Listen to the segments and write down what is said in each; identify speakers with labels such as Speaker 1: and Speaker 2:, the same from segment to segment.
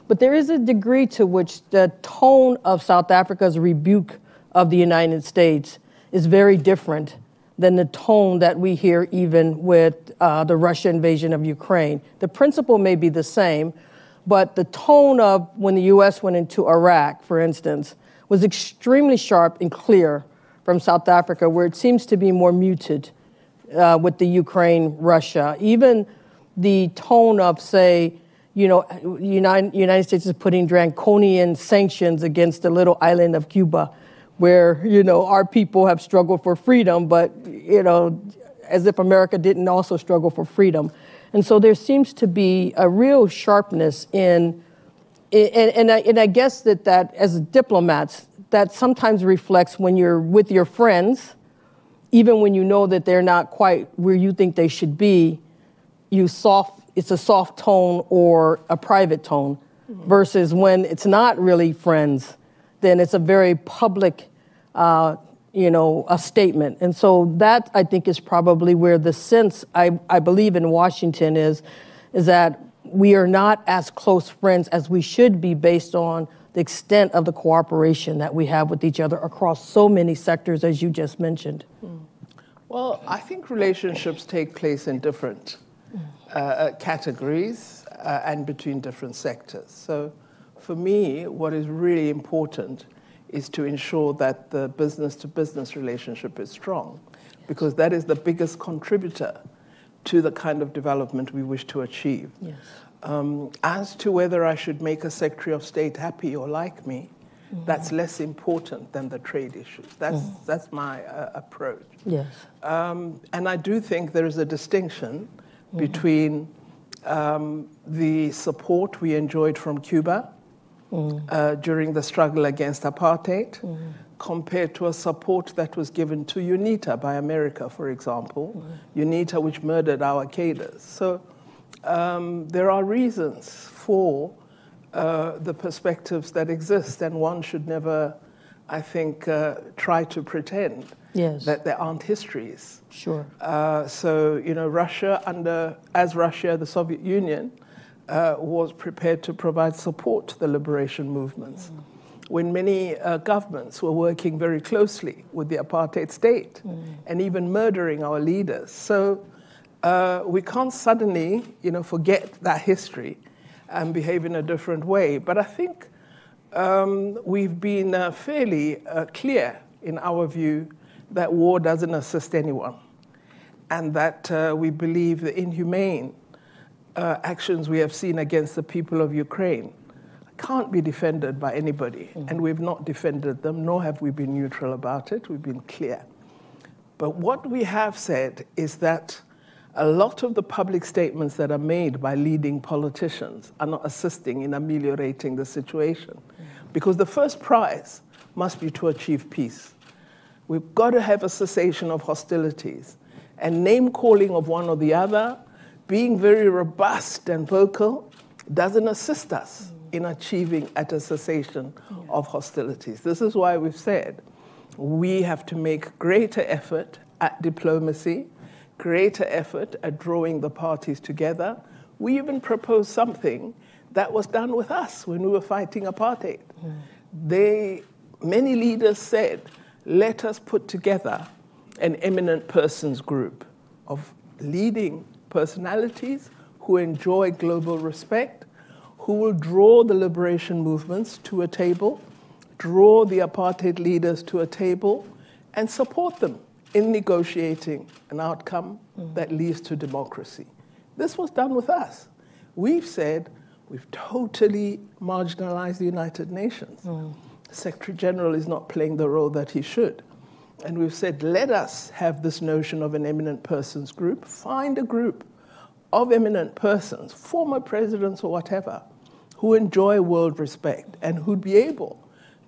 Speaker 1: But there is a degree to which the tone of South Africa's rebuke of the United States is very different than the tone that we hear even with the Russian invasion of Ukraine. The principle may be the same, but the tone of when the U.S. went into Iraq, for instance, was extremely sharp and clear from South Africa, where it seems to be more muted with the Ukraine-Russia. Even the tone of, say, United States is putting draconian sanctions against the little island of Cuba, where, our people have struggled for freedom, but, as if America didn't also struggle for freedom. And so there seems to be a real sharpness and I guess that as diplomats, that sometimes reflects when you're with your friends, even when you know that they're not quite where you think they should be, it's a soft tone or a private tone, versus when it's not really friends, then it's a very public, a statement. And so that, I think, is probably where the sense, I believe, in Washington is that we are not as close friends as we should be based on the extent of the cooperation that we have with each other across so many sectors, as you just mentioned.
Speaker 2: Well, I think relationships take place in different categories and between different sectors. So for me, what is really important is to ensure that the business-to-business relationship is strong, because that is the biggest contributor to the kind of development we wish to achieve.
Speaker 1: Yes.
Speaker 2: As to whether I should make a Secretary of State happy or like me, that's less important than the trade issues. That's my approach.
Speaker 1: Yes.
Speaker 2: And I do think there is a distinction between the support we enjoyed from Cuba during the struggle against apartheid, compared to a support that was given to UNITA by America, for example, UNITA, which murdered our cadres. So there are reasons for the perspectives that exist, and one should never, I think, try to pretend that there aren't histories.
Speaker 1: Sure.
Speaker 2: So, Russia, as Russia, the Soviet Union, was prepared to provide support to the liberation movements, when many governments were working very closely with the apartheid state and even murdering our leaders. So we can't suddenly, forget that history and behave in a different way. But I think we've been fairly clear in our view that war doesn't assist anyone, and that we believe the inhumane actions we have seen against the people of Ukraine can't be defended by anybody, and we've not defended them, nor have we been neutral about it. We've been clear. But what we have said is that a lot of the public statements that are made by leading politicians are not assisting in ameliorating the situation, because the first prize must be to achieve peace. We've got to have a cessation of hostilities, and name-calling of one or the other, being very robust and vocal, doesn't assist us in achieving a cessation of hostilities. This is why we've said we have to make greater effort at diplomacy, greater effort at drawing the parties together. We even proposed something that was done with us when we were fighting apartheid. Many leaders said, let us put together an eminent persons group of leading personalities who enjoy global respect, who will draw the liberation movements to a table, draw the apartheid leaders to a table, and support them in negotiating an outcome that leads to democracy. This was done with us. We've said we've totally marginalized the United Nations. The Secretary General is not playing the role that he should. And we've said, let us have this notion of an eminent persons group, find a group of eminent persons, former presidents or whatever, who enjoy world respect and who'd be able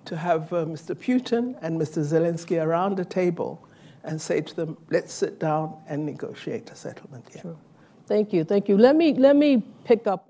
Speaker 2: to have Mr. Putin and Mr. Zelensky around a table and say to them, let's sit down and negotiate a settlement here.
Speaker 1: Sure. Thank you. Let me pick up